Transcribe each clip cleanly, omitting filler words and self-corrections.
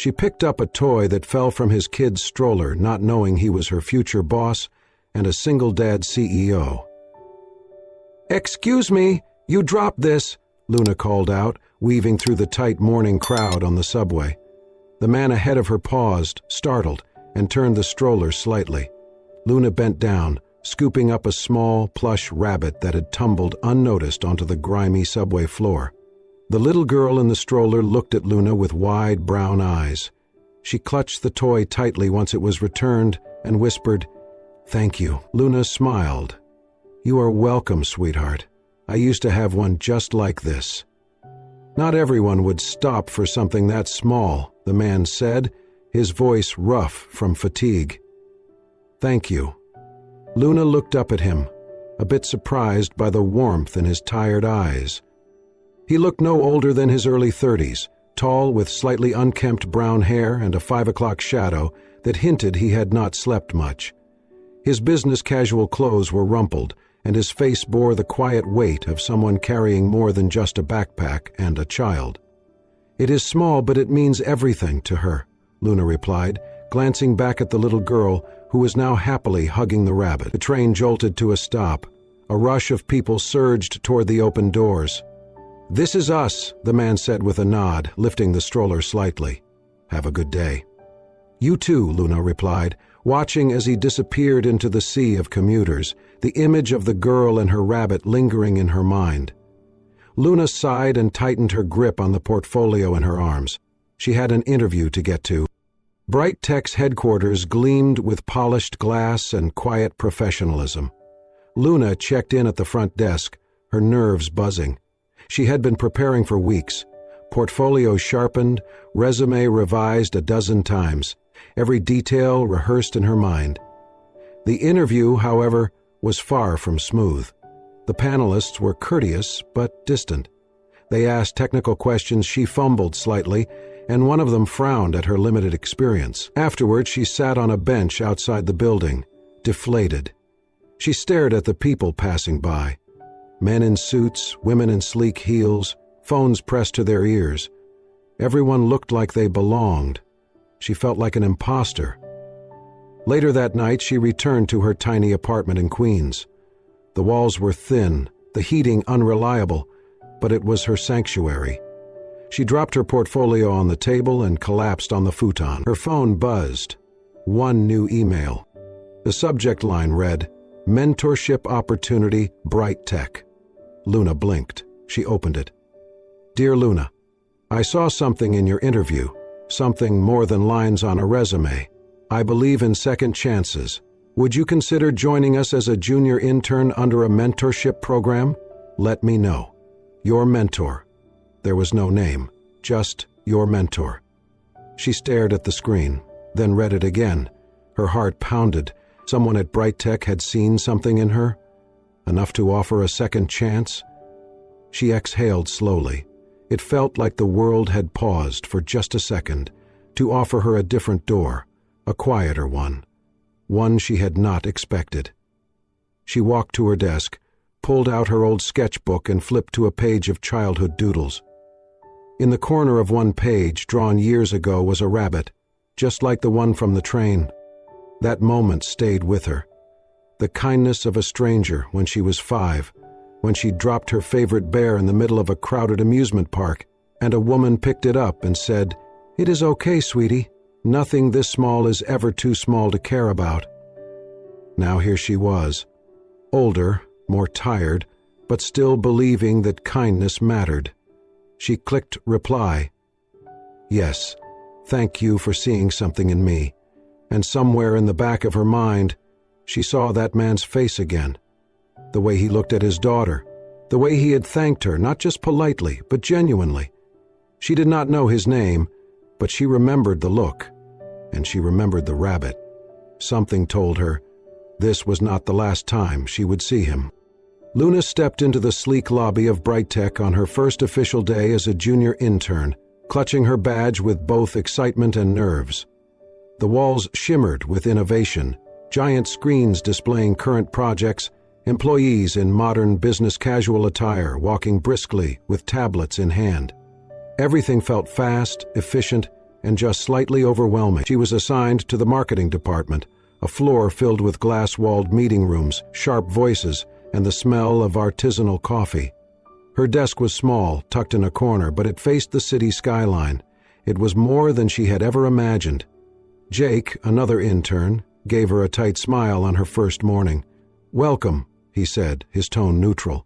She picked up a toy that fell from his kid's stroller, not knowing he was her future boss and a single-dad CEO. "Excuse me, you dropped this," Luna called out, weaving through the tight morning crowd on the subway. The man ahead of her paused, startled, and turned the stroller slightly. Luna bent down, scooping up a small, plush rabbit that had tumbled unnoticed onto the grimy subway floor. The little girl in the stroller looked at Luna with wide brown eyes. She clutched the toy tightly once it was returned and whispered, "Thank you." Luna smiled. "You are welcome, sweetheart. I used to have one just like this." "Not everyone would stop for something that small," the man said, his voice rough from fatigue. "Thank you." Luna looked up at him, a bit surprised by the warmth in his tired eyes. He looked no older than his early 30s, tall with slightly unkempt brown hair and a 5 o'clock shadow that hinted he had not slept much. His business casual clothes were rumpled, and his face bore the quiet weight of someone carrying more than just a backpack and a child. "It is small, but it means everything to her," Luna replied, glancing back at the little girl who was now happily hugging the rabbit. The train jolted to a stop. A rush of people surged toward the open doors. "This is us," the man said with a nod, lifting the stroller slightly. "Have a good day." "You too," Luna replied, watching as he disappeared into the sea of commuters, the image of the girl and her rabbit lingering in her mind. Luna sighed and tightened her grip on the portfolio in her arms. She had an interview to get to. Bright Tech's headquarters gleamed with polished glass and quiet professionalism. Luna checked in at the front desk, her nerves buzzing. She had been preparing for weeks. Portfolio sharpened, resume revised a dozen times, every detail rehearsed in her mind. The interview, however, was far from smooth. The panelists were courteous but distant. They asked technical questions she fumbled slightly, and one of them frowned at her limited experience. Afterward, she sat on a bench outside the building, deflated. She stared at the people passing by. Men in suits, women in sleek heels, phones pressed to their ears. Everyone looked like they belonged. She felt like an imposter. Later that night, she returned to her tiny apartment in Queens. The walls were thin, the heating unreliable, but it was her sanctuary. She dropped her portfolio on the table and collapsed on the futon. Her phone buzzed. One new email. The subject line read, "Mentorship Opportunity, Bright Tech." Luna blinked. She opened it. "Dear Luna, I saw something in your interview, something more than lines on a resume. I believe in second chances. Would you consider joining us as a junior intern under a mentorship program? Let me know. Your mentor." There was no name, just your mentor. She stared at the screen, then read it again. Her heart pounded. Someone at Bright Tech had seen something in her, enough to offer a second chance. She exhaled slowly. It felt like the world had paused for just a second to offer her a different door, a quieter one she had not expected. She walked to her desk, pulled out her old sketchbook and flipped to a page of childhood doodles. In the corner of one page, drawn years ago, was a rabbit, just like the one from the train. That moment stayed with her. The kindness of a stranger when she was 5, when she dropped her favorite bear in the middle of a crowded amusement park, and a woman picked it up and said, "It is okay, sweetie. Nothing this small is ever too small to care about." Now here she was, older, more tired, but still believing that kindness mattered. She clicked reply. Yes, thank you for seeing something in me. And somewhere in the back of her mind, she saw that man's face again. The way he looked at his daughter, the way he had thanked her, not just politely, but genuinely. She did not know his name, but she remembered the look, and she remembered the rabbit. Something told her this was not the last time she would see him. Luna stepped into the sleek lobby of Bright Tech on her first official day as a junior intern, clutching her badge with both excitement and nerves. The walls shimmered with innovation, giant screens displaying current projects, employees in modern business casual attire walking briskly with tablets in hand. Everything felt fast, efficient, and just slightly overwhelming. She was assigned to the marketing department, a floor filled with glass-walled meeting rooms, sharp voices, and the smell of artisanal coffee. Her desk was small, tucked in a corner, but it faced the city skyline. It was more than she had ever imagined. Jake, another intern, gave her a tight smile on her first morning. "Welcome," he said, his tone neutral.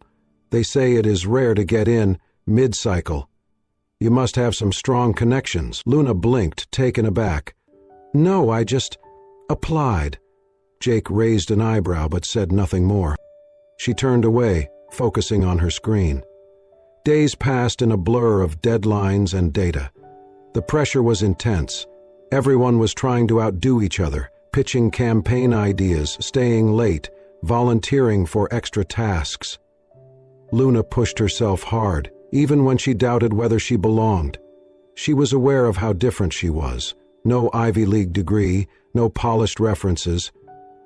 "They say it is rare to get in mid-cycle. You must have some strong connections." Luna blinked, taken aback. "No, I just applied." Jake raised an eyebrow but said nothing more. She turned away, focusing on her screen. Days passed in a blur of deadlines and data. The pressure was intense. Everyone was trying to outdo each other, pitching campaign ideas, staying late, volunteering for extra tasks. Luna pushed herself hard, even when she doubted whether she belonged. She was aware of how different she was. No Ivy League degree, no polished references,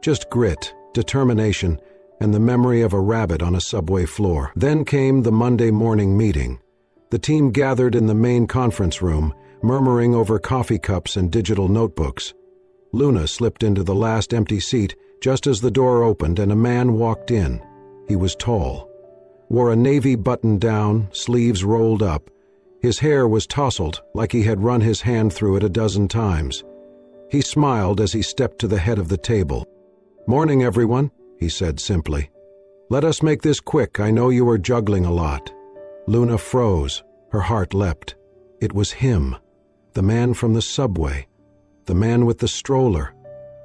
just grit, determination, and the memory of a rabbit on a subway floor. Then came the Monday morning meeting. The team gathered in the main conference room, murmuring over coffee cups and digital notebooks. Luna slipped into the last empty seat just as the door opened and a man walked in. He was tall, wore a navy button-down, sleeves rolled up. His hair was tousled, like he had run his hand through it a dozen times. He smiled as he stepped to the head of the table. "Morning, everyone," he said simply. "Let us make this quick. I know you are juggling a lot." Luna froze. Her heart leapt. It was him, the man from the subway, the man with the stroller,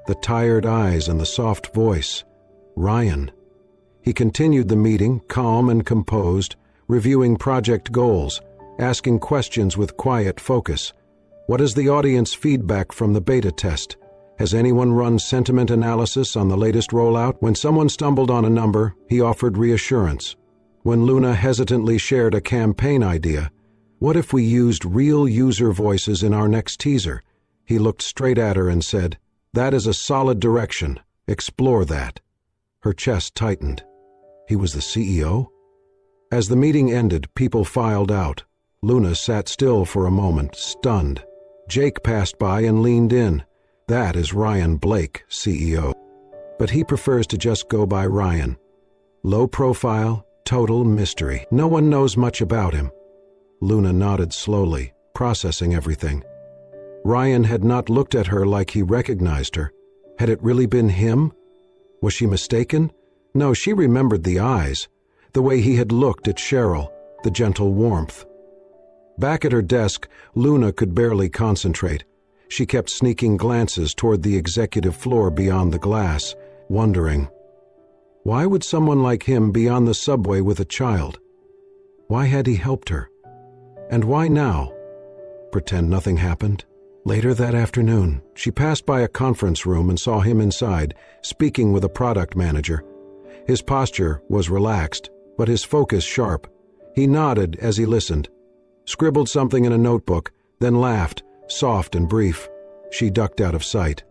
the tired eyes and the soft voice, Ryan. He continued the meeting, calm and composed, reviewing project goals, asking questions with quiet focus. "What is the audience feedback from the beta test? Has anyone run sentiment analysis on the latest rollout?" When someone stumbled on a number, he offered reassurance. When Luna hesitantly shared a campaign idea, "What if we used real user voices in our next teaser?" He looked straight at her and said, "That is a solid direction. Explore that." Her chest tightened. He was the CEO? As the meeting ended, people filed out. Luna sat still for a moment, stunned. Jake passed by and leaned in. "That is Ryan Blake, CEO. But he prefers to just go by Ryan. Low profile, total mystery. No one knows much about him." Luna nodded slowly, processing everything. Ryan had not looked at her like he recognized her. Had it really been him? Was she mistaken? No, she remembered the eyes, the way he had looked at Cheryl, the gentle warmth. Back at her desk, Luna could barely concentrate. She kept sneaking glances toward the executive floor beyond the glass, wondering, why would someone like him be on the subway with a child? Why had he helped her? And why now? Pretend nothing happened? Later that afternoon, she passed by a conference room and saw him inside, speaking with a product manager. His posture was relaxed, but his focus sharp. He nodded as he listened, scribbled something in a notebook, then laughed, soft and brief. She ducked out of sight.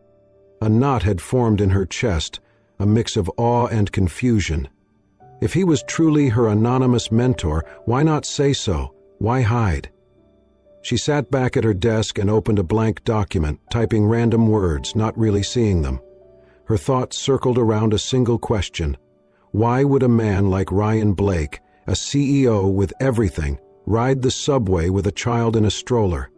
A knot had formed in her chest, a mix of awe and confusion. If he was truly her anonymous mentor, why not say so? Why hide? She sat back at her desk and opened a blank document, typing random words, not really seeing them. Her thoughts circled around a single question. Why would a man like Ryan Blake, a CEO with everything, ride the subway with a child in a stroller?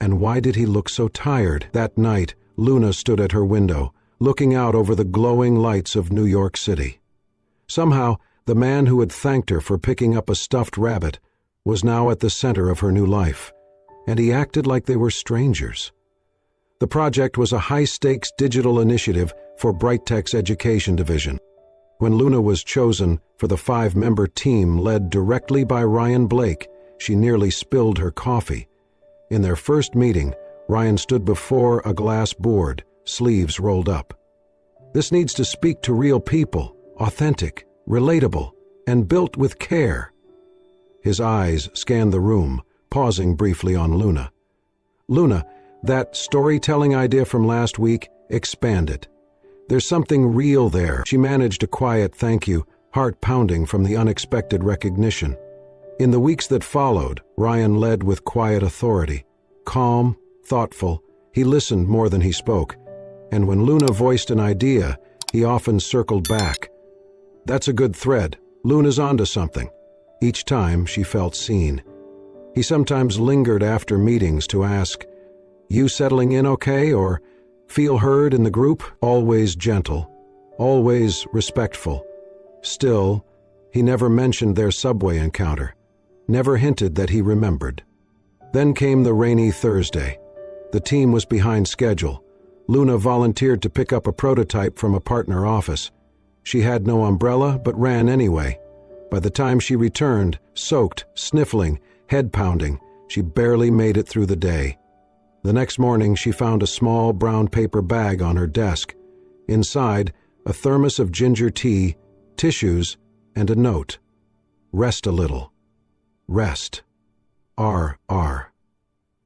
And why did he look so tired? That night, Luna stood at her window, looking out over the glowing lights of New York City. Somehow, the man who had thanked her for picking up a stuffed rabbit was now at the center of her new life, and he acted like they were strangers. The project was a high-stakes digital initiative for Brighttech's education division. When Luna was chosen for the 5-member team led directly by Ryan Blake, she nearly spilled her coffee. In their first meeting, Ryan stood before a glass board, sleeves rolled up. "This needs to speak to real people, authentic, relatable, and built with care." His eyes scanned the room, pausing briefly on Luna. "Luna, that storytelling idea from last week, expand it. There's something real there." She managed a quiet thank you, heart pounding from the unexpected recognition. In the weeks that followed, Ryan led with quiet authority, calm, thoughtful, he listened more than he spoke, and when Luna voiced an idea, he often circled back. "That's a good thread. Luna's onto something." Each time she felt seen. He sometimes lingered after meetings to ask, "You settling in okay?" or "Feel heard in the group?" Always gentle, always respectful. Still, he never mentioned their subway encounter, never hinted that he remembered. Then came the rainy Thursday. The team was behind schedule. Luna volunteered to pick up a prototype from a partner office. She had no umbrella, but ran anyway. By the time she returned, soaked, sniffling, head pounding, she barely made it through the day. The next morning, she found a small brown paper bag on her desk. Inside, a thermos of ginger tea, tissues, and a note. "Rest a little. Rest. R.R."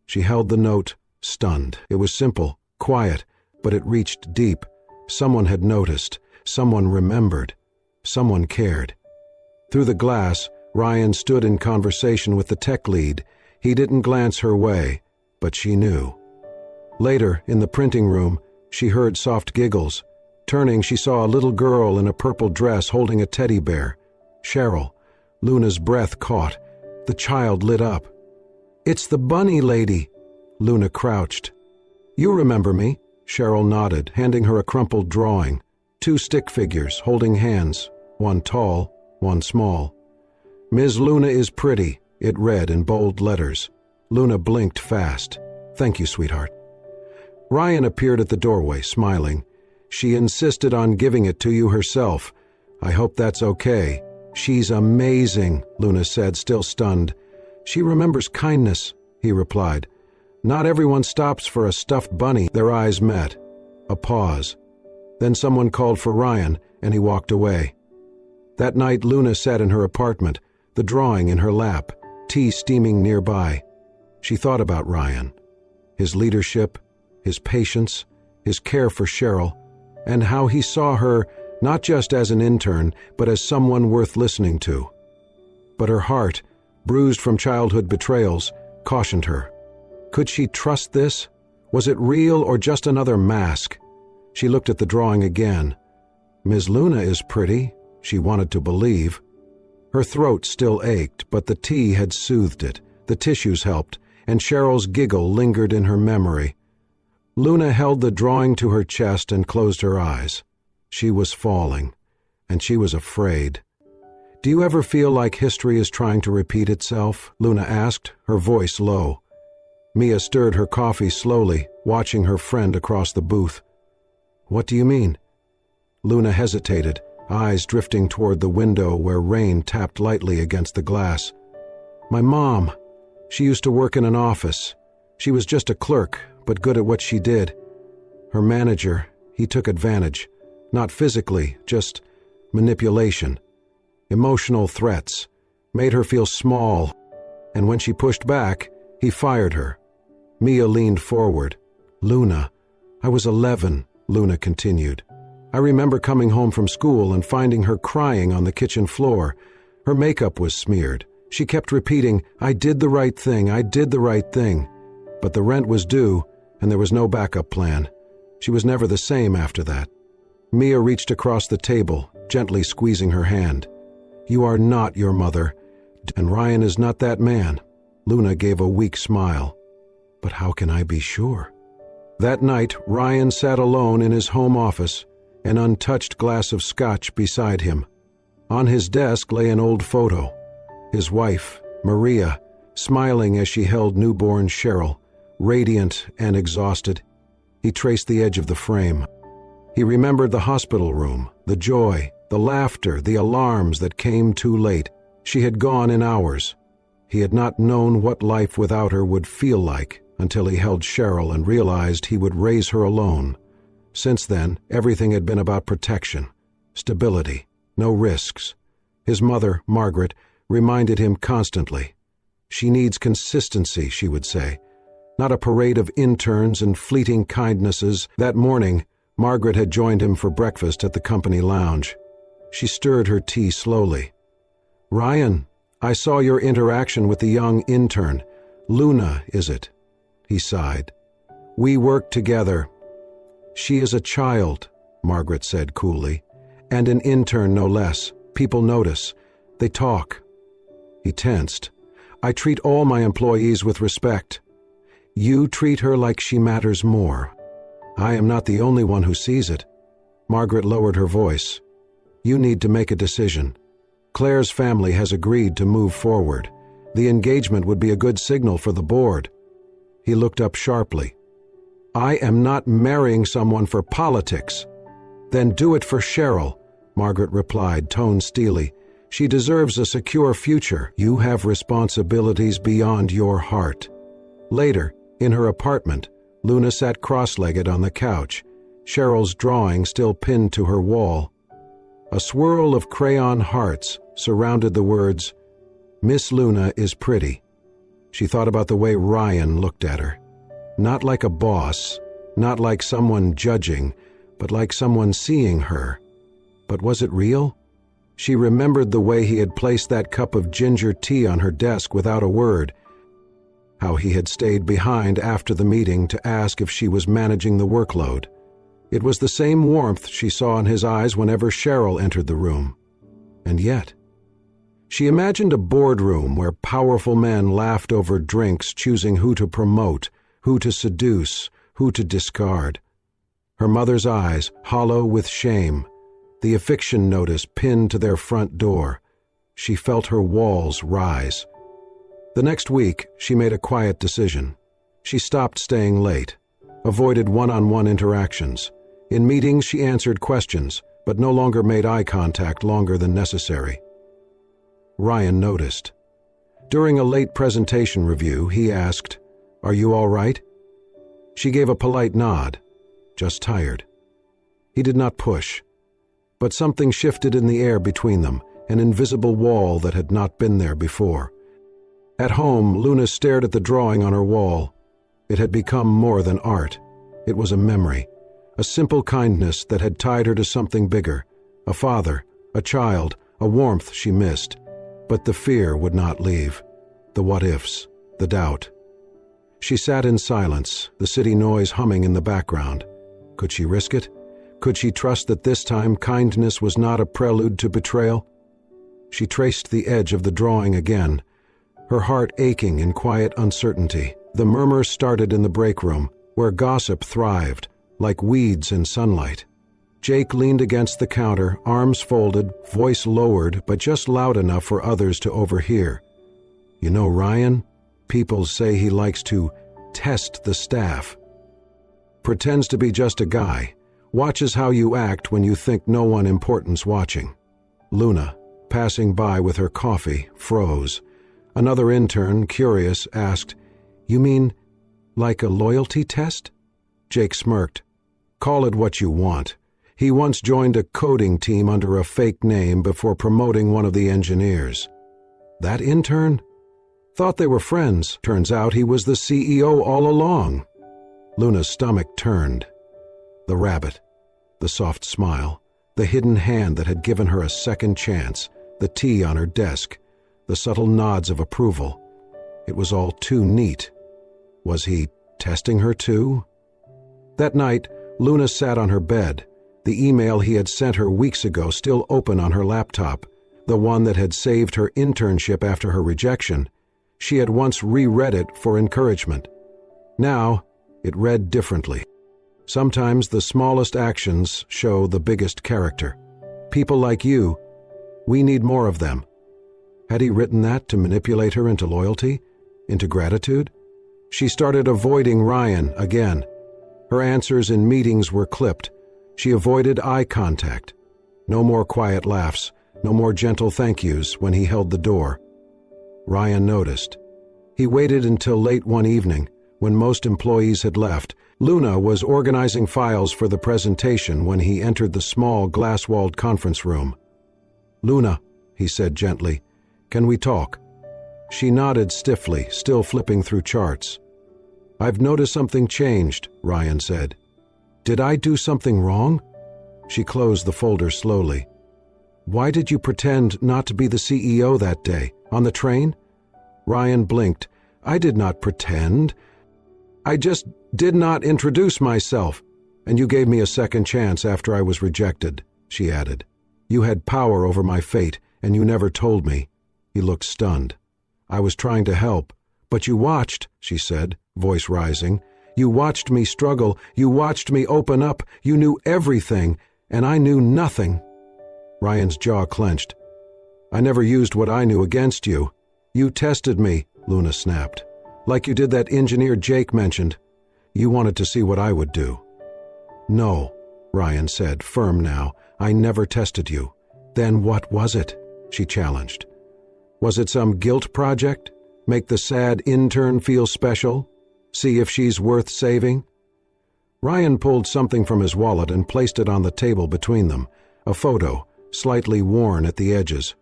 She held the note, stunned. It was simple, quiet, but it reached deep. Someone had noticed. Someone remembered. Someone cared. Through the glass, Ryan stood in conversation with the tech lead. He didn't glance her way, but she knew. Later, in the printing room, she heard soft giggles. Turning, she saw a little girl in a purple dress holding a teddy bear. Cheryl. Luna's breath caught. The child lit up. "It's the bunny lady." Luna crouched. "You remember me?" Cheryl nodded, handing her a crumpled drawing. 2 stick figures holding hands, one tall, one small. "Ms. Luna is pretty," it read in bold letters. Luna blinked fast. "Thank you, sweetheart." Ryan appeared at the doorway, smiling. "She insisted on giving it to you herself. I hope that's okay." "She's amazing," Luna said, still stunned. "She remembers kindness," he replied. "Not everyone stops for a stuffed bunny." Their eyes met. A pause. Then someone called for Ryan, and he walked away. That night, Luna sat in her apartment, the drawing in her lap, tea steaming nearby. She thought about Ryan, his leadership, his patience, his care for Cheryl, and how he saw her not just as an intern, but as someone worth listening to. But her heart, bruised from childhood betrayals, cautioned her. Could she trust this? Was it real or just another mask? She looked at the drawing again. "Ms. Luna is pretty," she wanted to believe. Her throat still ached, but the tea had soothed it, the tissues helped, and Cheryl's giggle lingered in her memory. Luna held the drawing to her chest and closed her eyes. She was falling, and she was afraid. "Do you ever feel like history is trying to repeat itself?" Luna asked, her voice low. Mia stirred her coffee slowly, watching her friend across the booth. "What do you mean?" Luna hesitated, eyes drifting toward the window where rain tapped lightly against the glass. "My mom. She used to work in an office. She was just a clerk, but good at what she did. Her manager, he took advantage. Not physically, just manipulation. Emotional threats. Made her feel small. And when she pushed back, he fired her." Mia leaned forward. "Luna, I was 11, Luna continued. "I remember coming home from school and finding her crying on the kitchen floor. Her makeup was smeared. She kept repeating, 'I did the right thing, I did the right thing.' But the rent was due, and there was no backup plan. She was never the same after that." Mia reached across the table, gently squeezing her hand. "You are not your mother, and Ryan is not that man." Luna gave a weak smile. "But how can I be sure?" That night, Ryan sat alone in his home office, an untouched glass of scotch beside him. On his desk lay an old photo. His wife, Maria, smiling as she held newborn Cheryl, radiant and exhausted. He traced the edge of the frame. He remembered the hospital room, the joy, the laughter, the alarms that came too late. She had gone in hours. He had not known what life without her would feel like until he held Cheryl and realized he would raise her alone. Since then, everything had been about protection, stability, no risks. His mother, Margaret, reminded him constantly. "She needs consistency," she would say, "not a parade of interns and fleeting kindnesses." That morning, Margaret had joined him for breakfast at the company lounge. She stirred her tea slowly. "Ryan, I saw your interaction with the young intern. Luna, is it?" He sighed. We work together. She is a child, Margaret said coolly, and an intern no less. People notice. They talk. He tensed. I treat all my employees with respect. You treat her like she matters more. I am not the only one who sees it. Margaret lowered her voice. You need to make a decision. Claire's family has agreed to move forward. The engagement would be a good signal for the board. He looked up sharply. I am not marrying someone for politics. Then do it for Cheryl, Margaret replied, tone steely. She deserves a secure future. You have responsibilities beyond your heart. Later, in her apartment, Luna sat cross-legged on the couch, Cheryl's drawing still pinned to her wall. A swirl of crayon hearts surrounded the words, Miss Luna is pretty. She thought about the way Ryan looked at her. Not like a boss, not like someone judging, but like someone seeing her. But was it real? She remembered the way he had placed that cup of ginger tea on her desk without a word, how he had stayed behind after the meeting to ask if she was managing the workload. It was the same warmth she saw in his eyes whenever Cheryl entered the room. And yet, she imagined a boardroom where powerful men laughed over drinks, choosing who to promote, who to seduce, who to discard. Her mother's eyes, hollow with shame, the eviction notice pinned to their front door. She felt her walls rise. The next week, she made a quiet decision. She stopped staying late, avoided one-on-one interactions. In meetings, she answered questions, but no longer made eye contact longer than necessary. Ryan noticed. During a late presentation review, he asked, Are you all right? She gave a polite nod, just tired. He did not push, but something shifted in the air between them, an invisible wall that had not been there before. At home, Luna stared at the drawing on her wall. It had become more than art. It was a memory, a simple kindness that had tied her to something bigger, a father, a child, a warmth she missed. But the fear would not leave, the what-ifs, the doubt. She sat in silence, the city noise humming in the background. Could she risk it? Could she trust that this time kindness was not a prelude to betrayal? She traced the edge of the drawing again, her heart aching in quiet uncertainty. The murmur started in the break room, where gossip thrived, like weeds in sunlight. Jake leaned against the counter, arms folded, voice lowered, but just loud enough for others to overhear. You know Ryan? People say he likes to test the staff. Pretends to be just a guy. Watches how you act when you think no one important's watching. Luna, passing by with her coffee, froze. Another intern, curious, asked, You mean like a loyalty test? Jake smirked. Call it what you want. He once joined a coding team under a fake name before promoting one of the engineers. That intern? Thought they were friends. Turns out he was the CEO all along. Luna's stomach turned. The rabbit, the soft smile, the hidden hand that had given her a second chance, the tea on her desk, the subtle nods of approval. It was all too neat. Was he testing her too? That night, Luna sat on her bed, the email he had sent her weeks ago still open on her laptop, the one that had saved her internship after her rejection. She had once reread it for encouragement. Now, it read differently. Sometimes the smallest actions show the biggest character. People like you, we need more of them. Had he written that to manipulate her into loyalty, into gratitude? She started avoiding Ryan again. Her answers in meetings were clipped. She avoided eye contact. No more quiet laughs, no more gentle thank yous when he held the door. Ryan noticed. He waited until late one evening, when most employees had left. Luna was organizing files for the presentation when he entered the small glass-walled conference room. Luna, he said gently, can we talk? She nodded stiffly, still flipping through charts. I've noticed something changed, Ryan said. Did I do something wrong? She closed the folder slowly. Why did you pretend not to be the CEO that day, on the train? Ryan blinked. I did not pretend. I just did not introduce myself, and you gave me a second chance after I was rejected," she added. "You had power over my fate, and you never told me." He looked stunned. "I was trying to help, but you watched," she said, voice rising. "You watched me struggle, you watched me open up, you knew everything, and I knew nothing." Ryan's jaw clenched. "I never used what I knew against you. You tested me," Luna snapped. "Like you did that engineer Jake mentioned. You wanted to see what I would do." "No," Ryan said, firm now. "I never tested you." "Then what was it?" she challenged. "Was it some guilt project? Make the sad intern feel special? See if she's worth saving?" Ryan pulled something from his wallet and placed it on the table between them, a photo, slightly worn at the edges.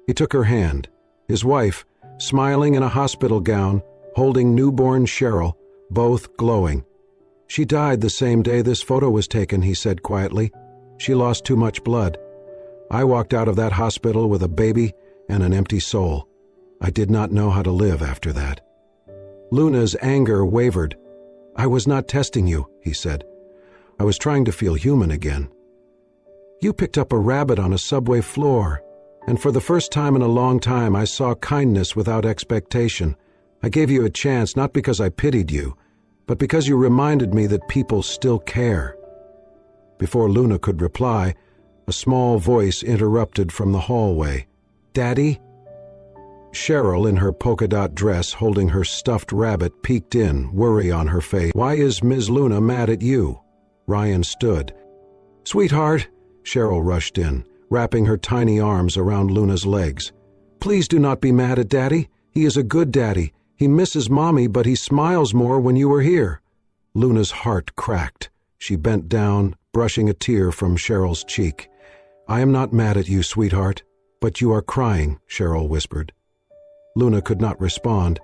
He took her hand, his wife, smiling in a hospital gown, holding newborn Cheryl, both glowing. "She died the same day this photo was taken," he said quietly. "She lost too much blood. I walked out of that hospital with a baby and an empty soul. I did not know how to live after that." Luna's anger wavered. "I was not testing you," he said. "I was trying to feel human again. You picked up a rabbit on a subway floor, and for the first time in a long time I saw kindness without expectation. I gave you a chance not because I pitied you, but because you reminded me that people still care." Before Luna could reply, a small voice interrupted from the hallway. "Daddy?" Cheryl, in her polka-dot dress holding her stuffed rabbit, peeked in, worry on her face. "Why is Ms. Luna mad at you?" Ryan stood. "Sweetheart," Cheryl rushed in, wrapping her tiny arms around Luna's legs. "Please do not be mad at Daddy. He is a good daddy. He misses Mommy, but he smiles more when you are here." Luna's heart cracked. She bent down, brushing a tear from Cheryl's cheek. "I am not mad at you, sweetheart, but you are crying," Cheryl whispered. Luna could not respond.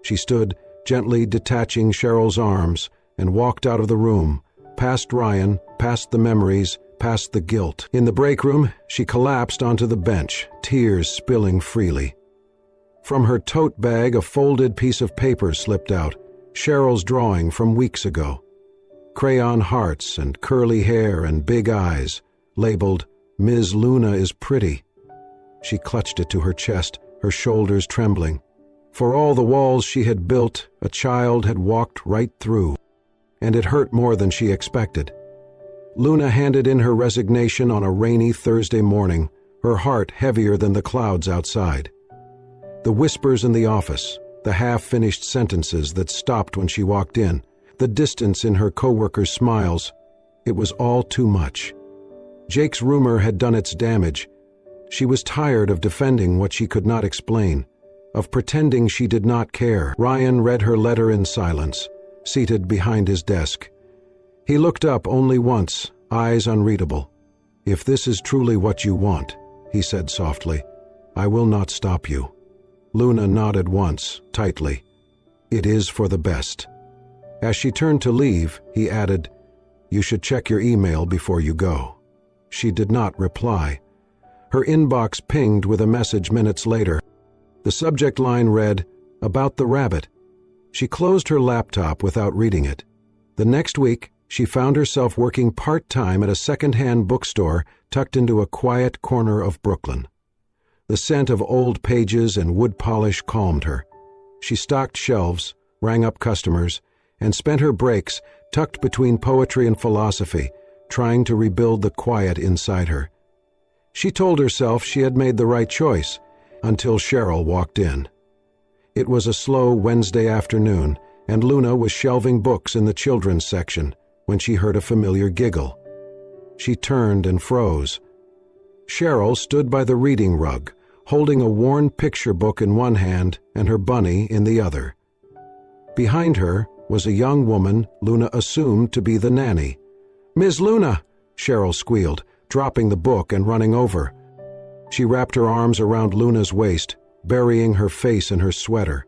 She stood, gently detaching Cheryl's arms, and walked out of the room, past Ryan, past the memories, past the guilt. In the break room, she collapsed onto the bench, tears spilling freely. From her tote bag, a folded piece of paper slipped out, Cheryl's drawing from weeks ago. Crayon hearts and curly hair and big eyes, labeled, "Ms. Luna is pretty." She clutched it to her chest, her shoulders trembling. For all the walls she had built, a child had walked right through, and it hurt more than she expected. Luna handed in her resignation on a rainy Thursday morning, her heart heavier than the clouds outside. The whispers in the office, the half-finished sentences that stopped when she walked in, the distance in her co-workers' smiles, it was all too much. Jake's rumor had done its damage. She was tired of defending what she could not explain, of pretending she did not care. Ryan read her letter in silence, seated behind his desk. He looked up only once, eyes unreadable. "If this is truly what you want," he said softly, "I will not stop you." Luna nodded once, tightly. "It is for the best." As she turned to leave, he added, "You should check your email before you go." She did not reply. Her inbox pinged with a message minutes later. The subject line read, "About the rabbit." She closed her laptop without reading it. The next week, she found herself working part-time at a second-hand bookstore tucked into a quiet corner of Brooklyn. The scent of old pages and wood polish calmed her. She stocked shelves, rang up customers, and spent her breaks tucked between poetry and philosophy, trying to rebuild the quiet inside her. She told herself she had made the right choice, until Cheryl walked in. It was a slow Wednesday afternoon, and Luna was shelving books in the children's section when she heard a familiar giggle. She turned and froze. Cheryl stood by the reading rug, holding a worn picture book in one hand and her bunny in the other. Behind her was a young woman Luna assumed to be the nanny. "Ms. Luna!" Cheryl squealed, dropping the book and running over. She wrapped her arms around Luna's waist, burying her face in her sweater.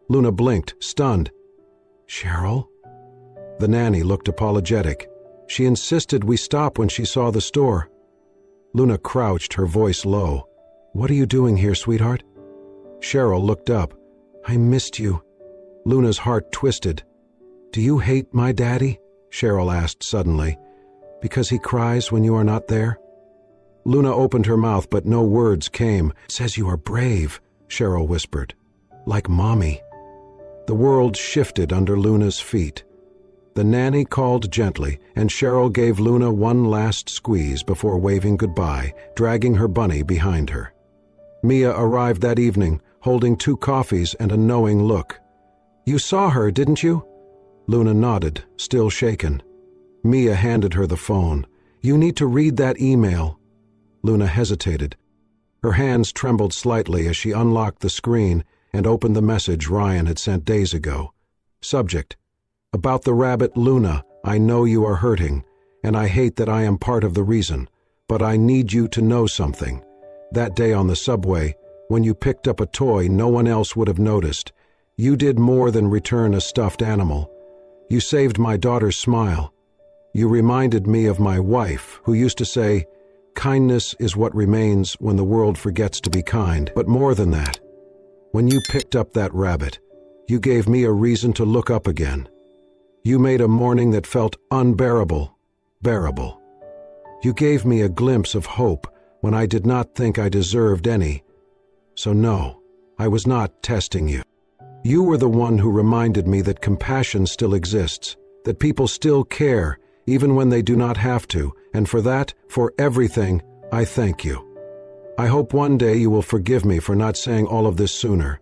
Luna blinked, stunned. "Cheryl?" The nanny looked apologetic. She insisted we stop when she saw the store. Luna crouched, her voice low. "What are you doing here, sweetheart?" Cheryl looked up. "I missed you." Luna's heart twisted. "Do you hate my daddy?" Cheryl asked suddenly. "Because he cries when you are not there?" Luna opened her mouth, but no words came. "Says you are brave," Cheryl whispered. "Like Mommy." The world shifted under Luna's feet. The nanny called gently, and Cheryl gave Luna one last squeeze before waving goodbye, dragging her bunny behind her. Mia arrived that evening, holding 2 coffees and a knowing look. "You saw her, didn't you?" Luna nodded, still shaken. Mia handed her the phone. "You need to read that email." Luna hesitated. Her hands trembled slightly as she unlocked the screen and opened the message Ryan had sent days ago. Subject: "About the rabbit Luna, I know you are hurting, and I hate that I am part of the reason, but I need you to know something. That day on the subway, when you picked up a toy no one else would have noticed, you did more than return a stuffed animal. You saved my daughter's smile. You reminded me of my wife, who used to say, 'Kindness is what remains when the world forgets to be kind.' But more than that, when you picked up that rabbit, you gave me a reason to look up again. You made a morning that felt unbearable, bearable. You gave me a glimpse of hope when I did not think I deserved any. So no, I was not testing you. You were the one who reminded me that compassion still exists, that people still care, even when they do not have to, and for that, for everything, I thank you. I hope one day you will forgive me for not saying all of this sooner."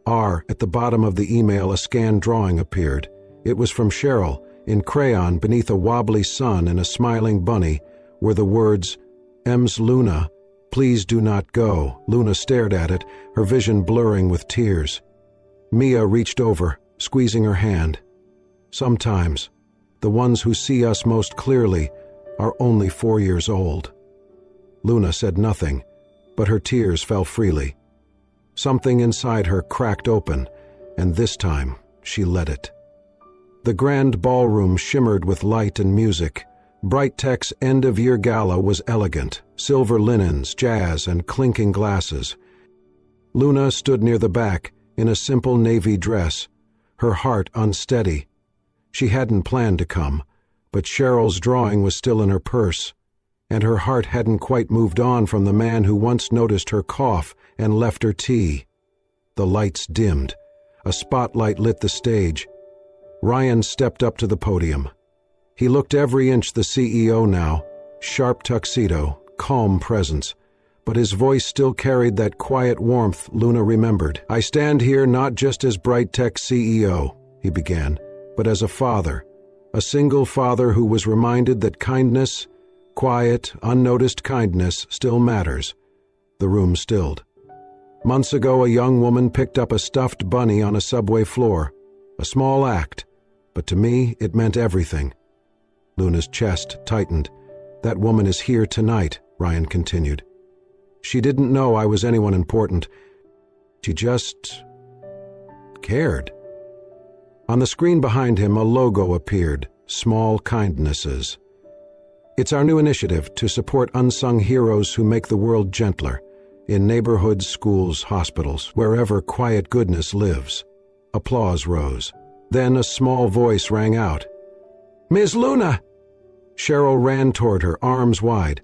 At the bottom of the email, a scanned drawing appeared. It was from Cheryl. In crayon, beneath a wobbly sun and a smiling bunny, were the words, "Ems Luna, please do not go." Luna stared at it, her vision blurring with tears. Mia reached over, squeezing her hand. "Sometimes, the ones who see us most clearly are only 4 years old." Luna said nothing, but her tears fell freely. Something inside her cracked open, and this time she let it. The grand ballroom shimmered with light and music. Bright Tech's end-of-year gala was elegant, silver linens, jazz, and clinking glasses. Luna stood near the back, in a simple navy dress, her heart unsteady. She hadn't planned to come, but Cheryl's drawing was still in her purse, and her heart hadn't quite moved on from the man who once noticed her cough and left her tea. The lights dimmed. A spotlight lit the stage. Ryan stepped up to the podium. He looked every inch the CEO now, sharp tuxedo, calm presence, but his voice still carried that quiet warmth Luna remembered. "I stand here not just as Bright Tech's CEO," he began, "but as a father, a single father who was reminded that kindness, quiet, unnoticed kindness, still matters." The room stilled. Months ago, a young woman picked up a stuffed bunny on a subway floor. A small act, but to me it meant everything. Luna's chest tightened. "That woman is here tonight," Ryan continued. "She didn't know I was anyone important. She just cared." On the screen behind him, a logo appeared, Small Kindnesses. "It's our new initiative to support unsung heroes who make the world gentler, in neighborhoods, schools, hospitals, wherever quiet goodness lives." Applause rose. Then a small voice rang out. "Ms. Luna!" Cheryl ran toward her, arms wide.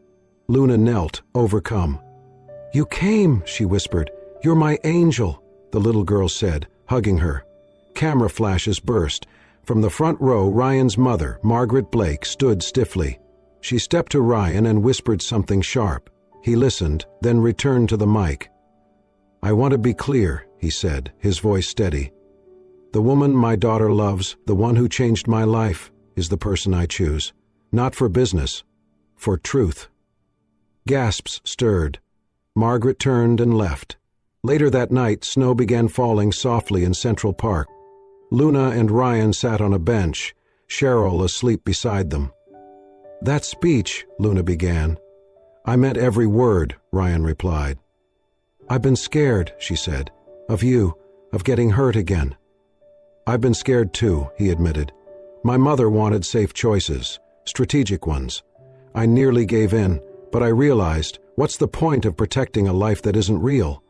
Luna knelt, overcome. "You came," she whispered. "You're my angel," the little girl said, hugging her. Camera flashes burst. From the front row, Ryan's mother, Margaret Blake, stood stiffly. She stepped to Ryan and whispered something sharp. He listened, then returned to the mic. "I want to be clear," he said, his voice steady. "The woman my daughter loves, the one who changed my life, is the person I choose. Not for business, for truth." Gasps stirred. Margaret turned and left. Later that night, snow began falling softly in Central Park. Luna and Ryan sat on a bench, Cheryl asleep beside them. "That speech," Luna began. "I meant every word," Ryan replied. "I've been scared," she said, "of you, of getting hurt again." "I've been scared too," he admitted. "My mother wanted safe choices, strategic ones. I nearly gave in, but I realized, what's the point of protecting a life that isn't real?"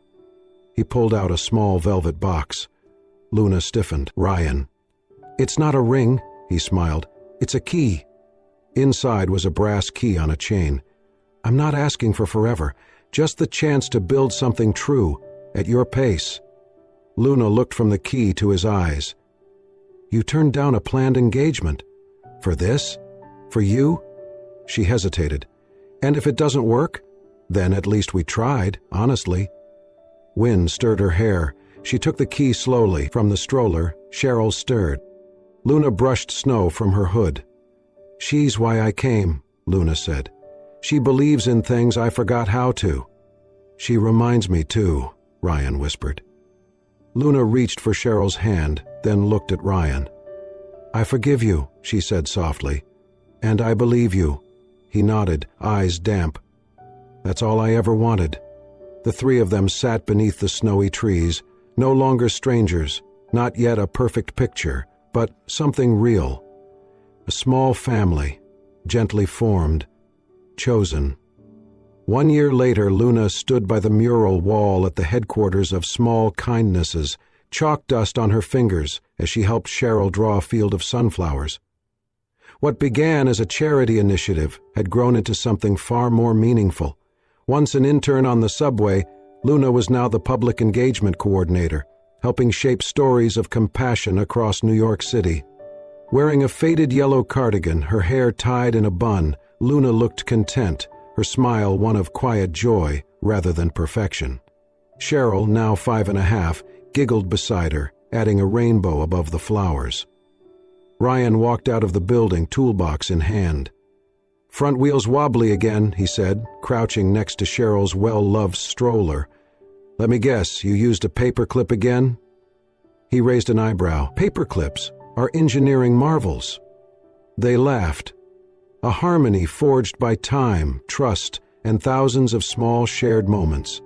He pulled out a small velvet box. Luna stiffened. "Ryan." "It's not a ring," he smiled. "It's a key." Inside was a brass key on a chain. "I'm not asking for forever, just the chance to build something true, at your pace." Luna looked from the key to his eyes. "You turned down a planned engagement? For this? For you?" She hesitated. "And if it doesn't work? Then at least we tried, honestly." Wind stirred her hair. She took the key slowly from the stroller. Cheryl stirred. Luna brushed snow from her hood. "She's why I came," Luna said. "She believes in things I forgot how to." "She reminds me too," Ryan whispered. Luna reached for Cheryl's hand, then looked at Ryan. "I forgive you," she said softly. "And I believe you." He nodded, eyes damp. "That's all I ever wanted." The three of them sat beneath the snowy trees, no longer strangers, not yet a perfect picture, but something real. A small family, gently formed, chosen. 1 year later, Luna stood by the mural wall at the headquarters of Small Kindnesses, chalk dust on her fingers as she helped Cheryl draw a field of sunflowers. What began as a charity initiative had grown into something far more meaningful. Once an intern on the subway, Luna was now the public engagement coordinator, helping shape stories of compassion across New York City. Wearing a faded yellow cardigan, her hair tied in a bun, Luna looked content, her smile one of quiet joy rather than perfection. Cheryl, now 5.5, giggled beside her, adding a rainbow above the flowers. Ryan walked out of the building, toolbox in hand. "Front wheels wobbly again," he said, crouching next to Cheryl's well-loved stroller. "Let me guess, you used a paperclip again?" He raised an eyebrow. "Paperclips are engineering marvels." They laughed. A harmony forged by time, trust, and thousands of small shared moments.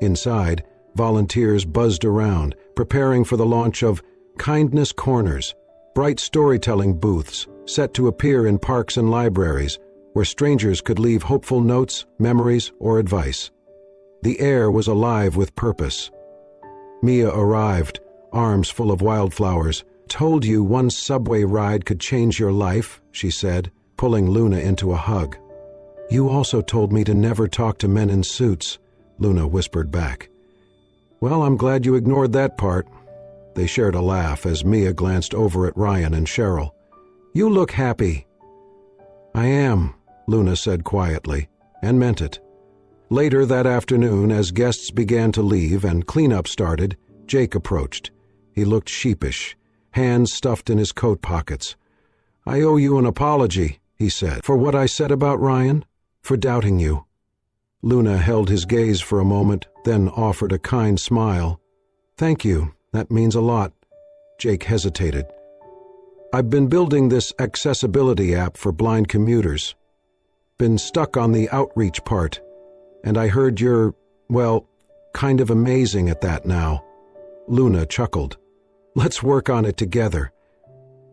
Inside, volunteers buzzed around, preparing for the launch of Kindness Corners, bright storytelling booths set to appear in parks and libraries, where strangers could leave hopeful notes, memories, or advice. The air was alive with purpose. Mia arrived, arms full of wildflowers. "Told you one subway ride could change your life," she said, pulling Luna into a hug. "You also told me to never talk to men in suits," Luna whispered back. "Well, I'm glad you ignored that part." They shared a laugh as Mia glanced over at Ryan and Cheryl. "You look happy." "I am," Luna said quietly, and meant it. Later that afternoon, as guests began to leave and cleanup started, Jake approached. He looked sheepish, hands stuffed in his coat pockets. "I owe you an apology," he said, "for what I said about Ryan, for doubting you." Luna held his gaze for a moment, then offered a kind smile. "Thank you, that means a lot." Jake hesitated. "I've been building this accessibility app for blind commuters. Been stuck on the outreach part, and I heard you're, well, kind of amazing at that now." Luna chuckled. "Let's work on it together."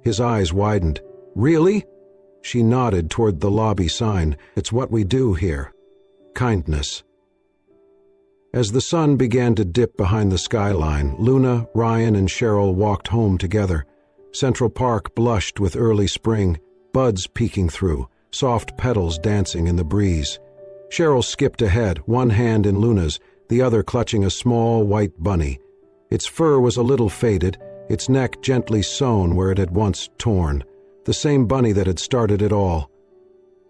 His eyes widened. "Really?" She nodded toward the lobby sign. "It's what we do here. Kindness." As the sun began to dip behind the skyline, Luna, Ryan, and Cheryl walked home together. Central Park blushed with early spring, buds peeking through, soft petals dancing in the breeze. Cheryl skipped ahead, one hand in Luna's, the other clutching a small white bunny. Its fur was a little faded, its neck gently sewn where it had once torn. The same bunny that had started it all.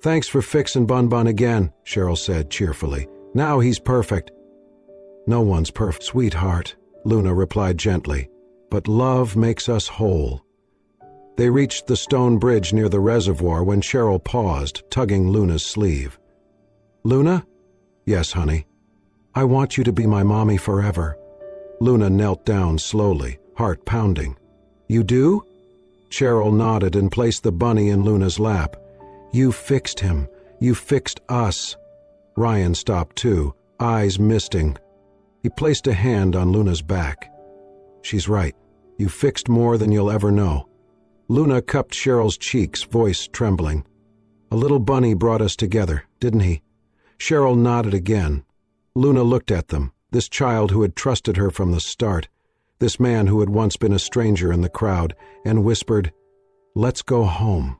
"Thanks for fixing Bun Bun again," Cheryl said cheerfully. "Now he's perfect." "No one's perfect, sweetheart," Luna replied gently. "But love makes us whole." They reached the stone bridge near the reservoir when Cheryl paused, tugging Luna's sleeve. "Luna?" "Yes, honey." "I want you to be my mommy forever." Luna knelt down slowly, heart pounding. "You do?" Cheryl nodded and placed the bunny in Luna's lap. "You fixed him. You fixed us." Ryan stopped too, eyes misting. He placed a hand on Luna's back. "She's right. You fixed more than you'll ever know." Luna cupped Cheryl's cheeks, voice trembling. "A little bunny brought us together, didn't he?" Cheryl nodded again. Luna looked at them, this child who had trusted her from the start. this man who had once been a stranger in the crowd, and whispered, "Let's go home."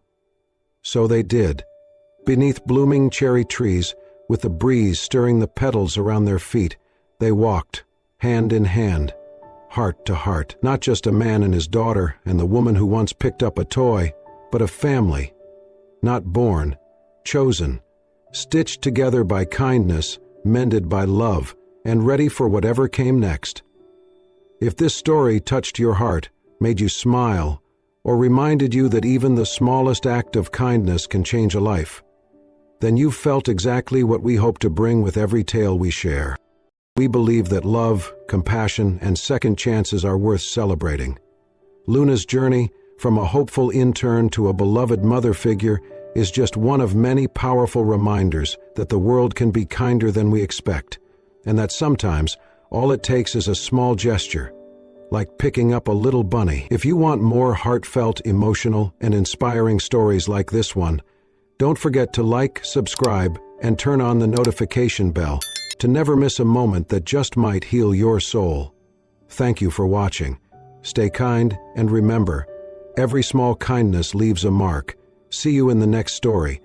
So they did. Beneath blooming cherry trees, with the breeze stirring the petals around their feet, they walked, hand in hand, heart to heart. Not just a man and his daughter and the woman who once picked up a toy, but a family. Not born, chosen, stitched together by kindness, mended by love, and ready for whatever came next. If this story touched your heart, made you smile, or reminded you that even the smallest act of kindness can change a life, then you've felt exactly what we hope to bring with every tale we share. We believe that love, compassion, and second chances are worth celebrating. Luna's journey, from a hopeful intern to a beloved mother figure, is just one of many powerful reminders that the world can be kinder than we expect, and that sometimes all it takes is a small gesture, like picking up a little bunny. If you want more heartfelt, emotional, and inspiring stories like this one, don't forget to like, subscribe, and turn on the notification bell to never miss a moment that just might heal your soul. Thank you for watching. Stay kind, and remember, every small kindness leaves a mark. See you in the next story.